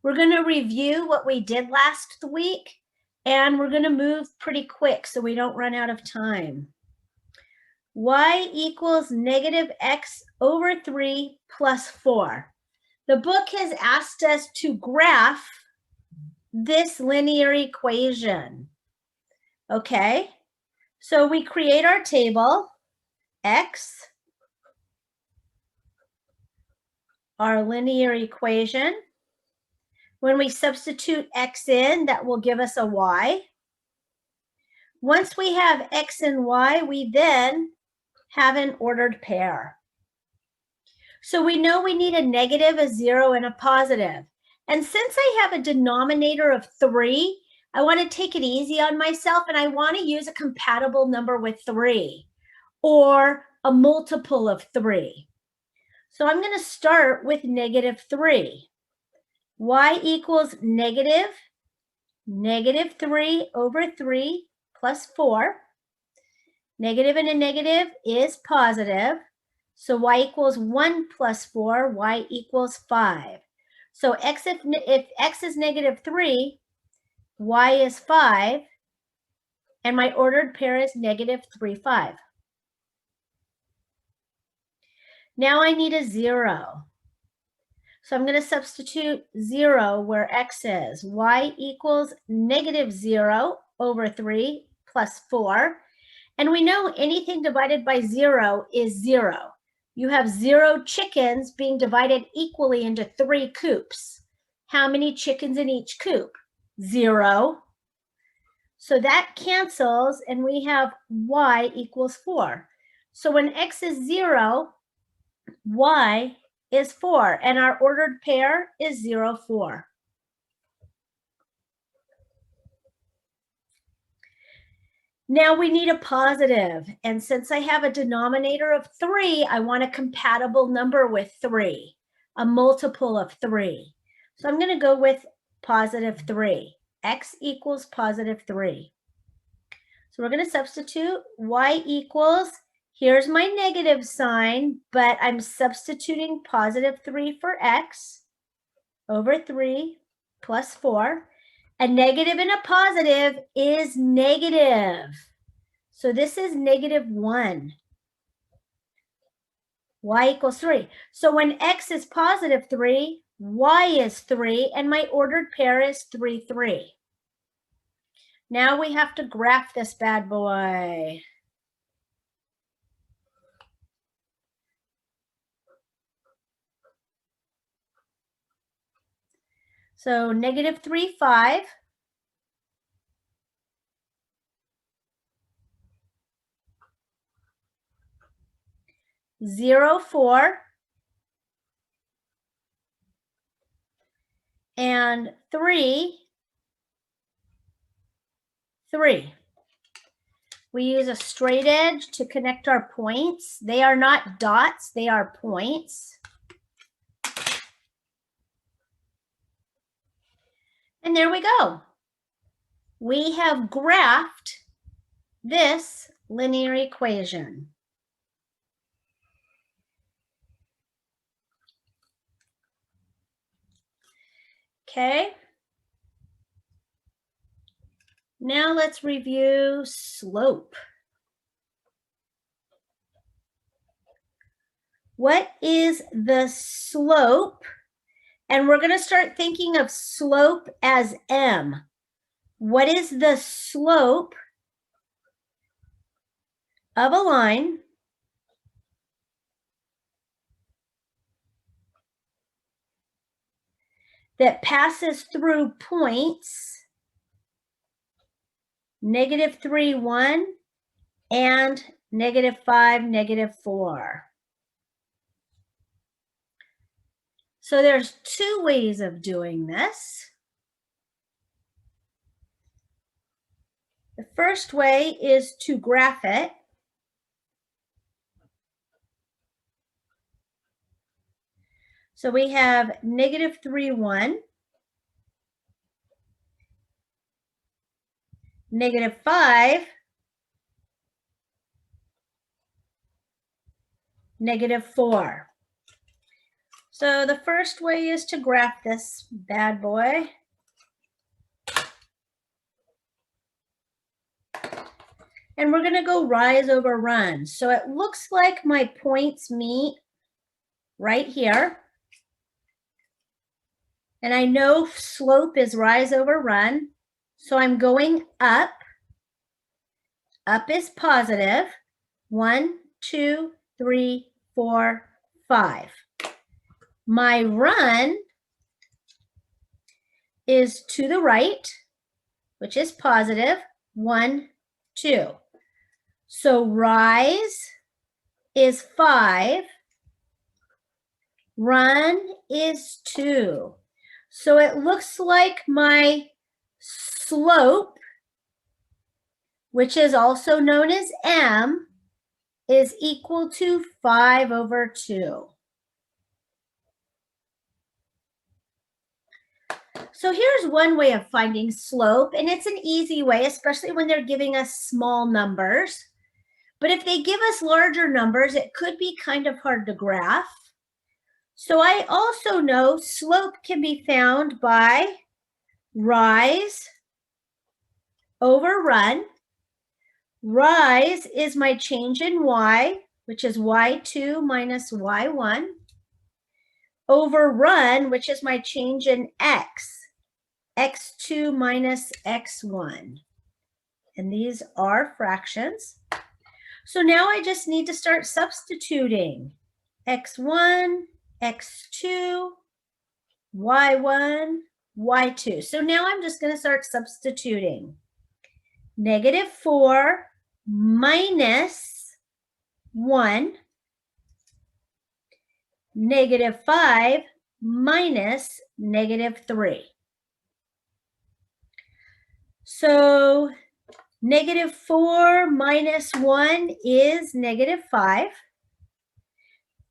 We're going to review what we did last week, and we're going to move pretty quick so we don't run out of time. Y equals negative x over 3 plus 4. The book has asked us to graph this linear equation. Okay, so we create our table, x, our linear equation. When we substitute x in, that will give us a y. Once we have x and y, we then have an ordered pair. So we know we need a negative, a 0, and a positive. And since I have a denominator of 3, I want to take it easy on myself, and I want to use a compatible number with 3 or a multiple of 3. So I'm going to start with negative 3. Y equals negative 3 over 3 plus 4. Negative and a negative is positive. So y equals 1 plus 4, y equals 5. So if x is negative 3, y is 5, and my ordered pair is negative 3, 5. Now I need a 0. So I'm going to substitute 0 where x is. Y equals negative 0 over 3 plus 4. And we know anything divided by 0 is 0. You have 0 chickens being divided equally into 3 coops. How many chickens in each coop? 0. So that cancels, and we have y equals 4. So when x is 0, y is 4, and our ordered pair is 0, 4. Now we need a positive, and since I have a denominator of 3, I want a compatible number with 3, a multiple of 3. So I'm going to go with positive 3. X equals positive 3. So we're going to substitute y equals, here's my negative sign, but I'm substituting positive 3 for x over 3 plus 4. A negative and a positive is negative. So this is negative 1. Y equals 3. So when x is positive 3, y is 3, and my ordered pair is 3, 3. Now we have to graph this bad boy. So negative 3, 5. Zero, 4. And 3, 3. We use a straight edge to connect our points. They are not dots, they are points. And there we go. We have graphed this linear equation. Okay. Now let's review slope. What is the slope? And we're going to start thinking of slope as m. What is the slope of a line that passes through points negative 3, 1 and negative 5, negative 4? So there's 2 ways of doing this. The first way is to graph it. So we have negative 3, 1, negative 5, negative 4. So the first way is to graph this bad boy. And we're going to go rise over run. So it looks like my points meet right here. And I know slope is rise over run. So I'm going up. Up is positive. 1, 2, 3, 4, 5. My run is to the right, which is positive. 1, 2. So rise is 5. Run is 2. So it looks like my slope, which is also known as m, is equal to 5 over 2. So here's one way of finding slope, and it's an easy way, especially when they're giving us small numbers. But if they give us larger numbers, it could be kind of hard to graph. So I also know slope can be found by rise over run. Rise is my change in y, which is y2 minus y1, over run, which is my change in x, x2 minus x1. And these are fractions. So now I just need to start substituting. x1, x2, y1, y2. So now I'm just going to start substituting. -4 minus 1, -5 minus -3. So -4 minus 1 is -5.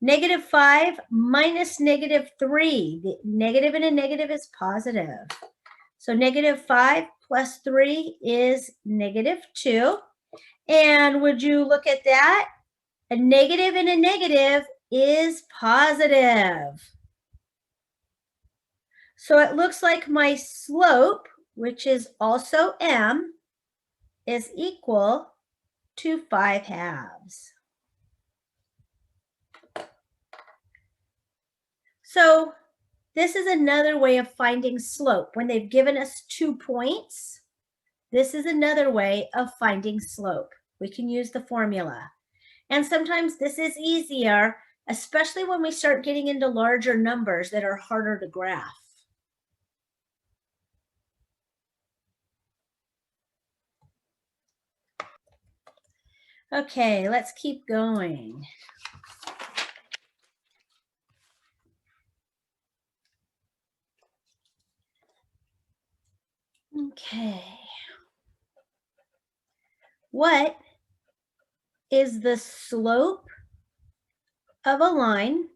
-5 minus -3. The negative in a negative is positive. So -5 plus 3 is -2. And would you look at that? A negative in a negative is positive. So it looks like my slope, which is also m, is equal to 5/2. So this is another way of finding slope. When they've given us 2 points, this is another way of finding slope. We can use the formula. And sometimes this is easier, especially when we start getting into larger numbers that are harder to graph. Okay, let's keep going. Okay. What is the slope of a line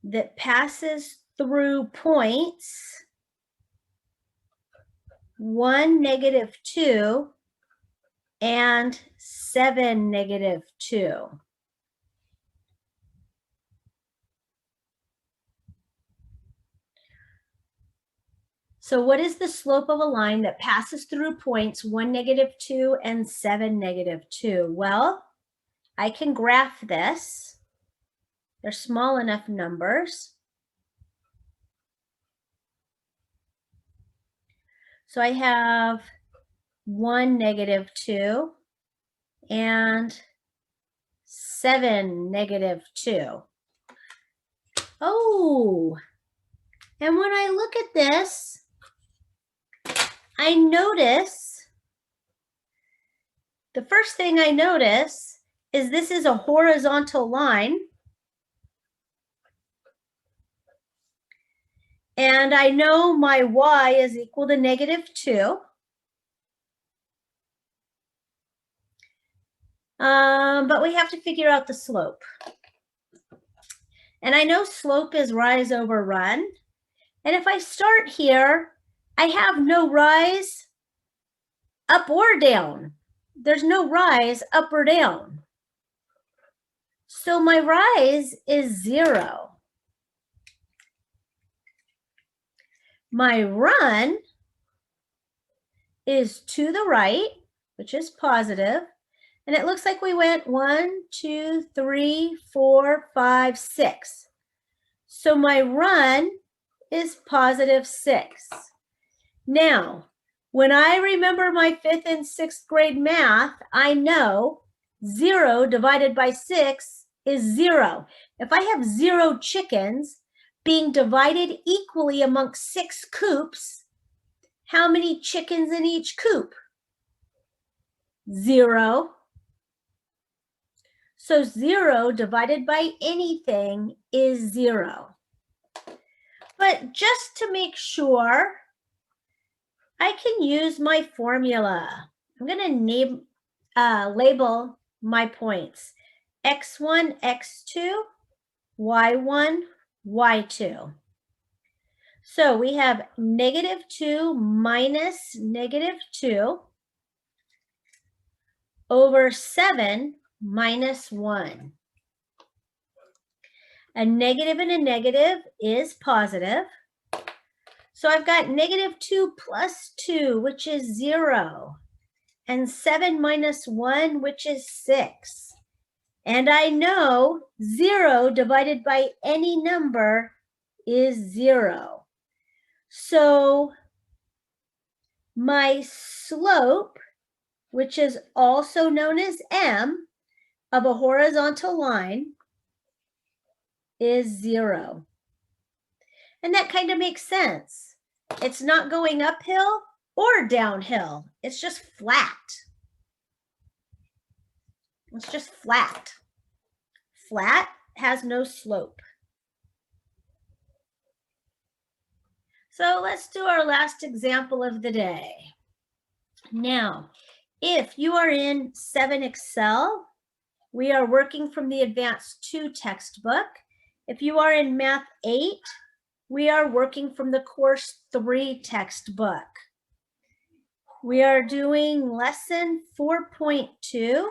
that passes through points 1, -2, and 7, -2? So what is the slope of a line that passes through points 1, -2, and 7, -2? Well, I can graph this. They're small enough numbers. So I have 1, -2, and 7, -2. Oh, and when I look at this, I notice, the first thing I notice is this is a horizontal line. And I know my y is equal to -2. But we have to figure out the slope. And I know slope is rise over run. And if I start here, I have no rise up or down. There's no rise up or down. So my rise is 0. My run is to the right, which is positive. And it looks like we went 1, 2, 3, 4, 5, 6. So my run is positive 6. Now, when I remember my 5th and 6th grade math, I know 0 divided by 6 is 0. If I have 0 chickens being divided equally amongst 6 coops, how many chickens in each coop? 0. So 0 divided by anything is 0. But just to make sure, I can use my formula. I'm going to label my points. X1, X2, Y1, Y2. So we have -2 minus -2 over 7 minus 1. A negative and a negative is positive. So I've got -2 plus 2, which is 0. And 7 minus 1, which is 6. And I know 0 divided by any number is 0. So my slope, which is also known as m, of a horizontal line is 0. And that kind of makes sense. It's not going uphill or downhill. It's just flat. It's just flat. Flat has no slope. So let's do our last example of the day. Now, if you are in 7 Excel, we are working from the Advanced 2 textbook. If you are in Math 8, we are working from the Course 3 textbook. We are doing lesson 4.2,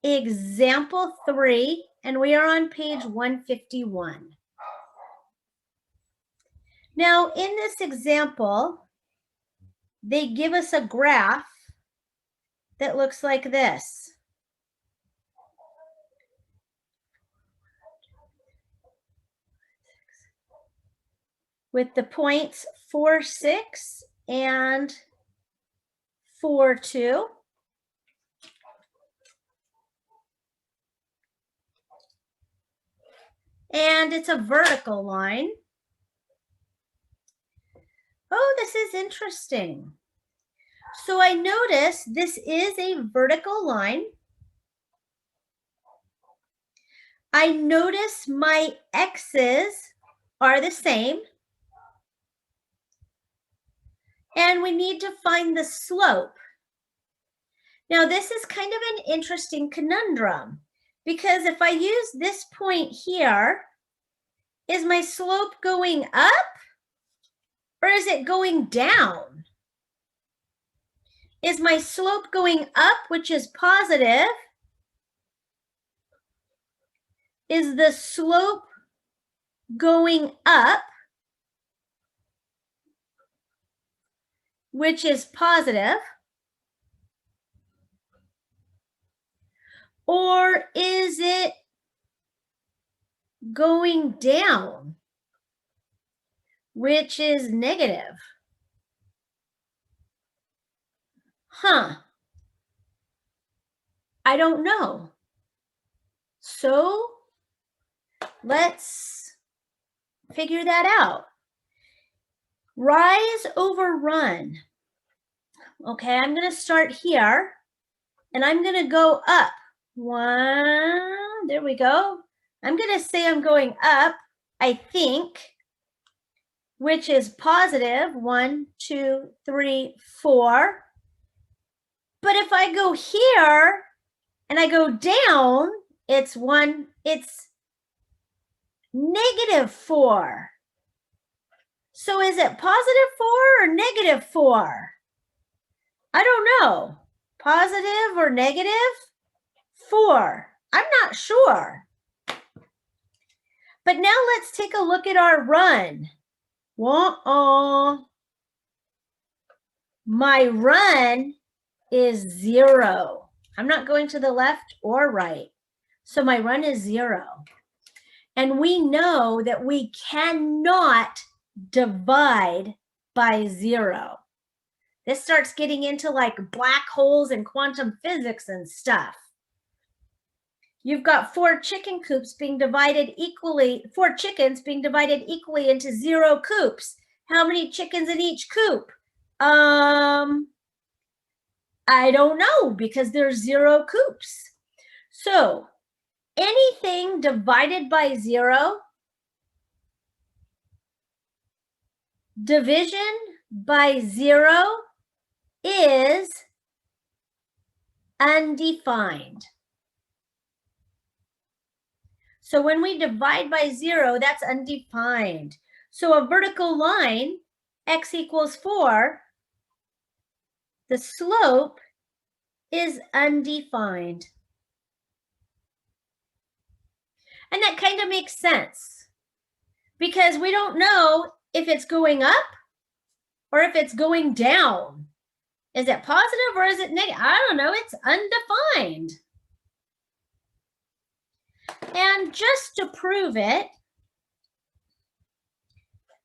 example 3, and we are on page 151. Now, in this example, they give us a graph that looks like this. With the points 4, 6, and 4, 2. And it's a vertical line. Oh, this is interesting. So I notice this is a vertical line. I notice my x's are the same. And we need to find the slope. Now, this is kind of an interesting conundrum, because if I use this point here, is my slope going up or is it going down? Is my slope going up, which is positive? Is the slope going up, which is positive? Or is it going down, which is negative? I don't know. So let's figure that out. Rise over run. Okay, I'm going to start here, and I'm going to go up. 1, there we go. I'm going to say I'm going up, I think, which is positive. 1, 2, 3, 4. But if I go here and I go down, it's -4. So is it +4 or -4? I don't know. Positive or -4? I'm not sure. But now let's take a look at our run. My run is 0. I'm not going to the left or right. So my run is 0. And we know that we cannot divide by 0. This starts getting into like black holes and quantum physics and stuff. You've got 4 chicken coops being divided equally, 4 chickens being divided equally into 0 coops. How many chickens in each coop? I don't know because there's 0 coops. So anything divided by 0, division by 0 is undefined. So when we divide by 0, that's undefined. So a vertical line, x equals 4, the slope is undefined. And that kind of makes sense because we don't know if it's going up or if it's going down. Is it positive or is it negative? I don't know. It's undefined. And just to prove it,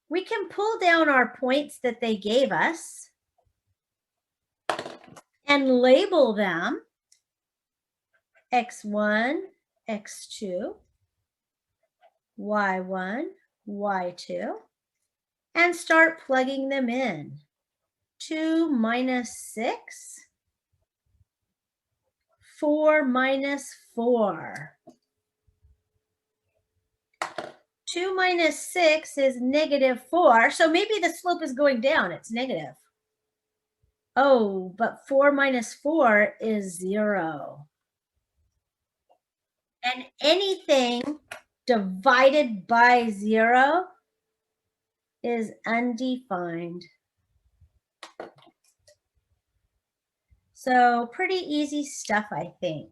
we can pull down our points that they gave us and label them x1, x2, y1, y2, and start plugging them in. 2 minus 6, 4 minus 4. 2 minus 6 is negative 4. So maybe the slope is going down. It's negative. Oh, but 4 minus 4 is 0. And anything divided by 0 is undefined. So pretty easy stuff, I think.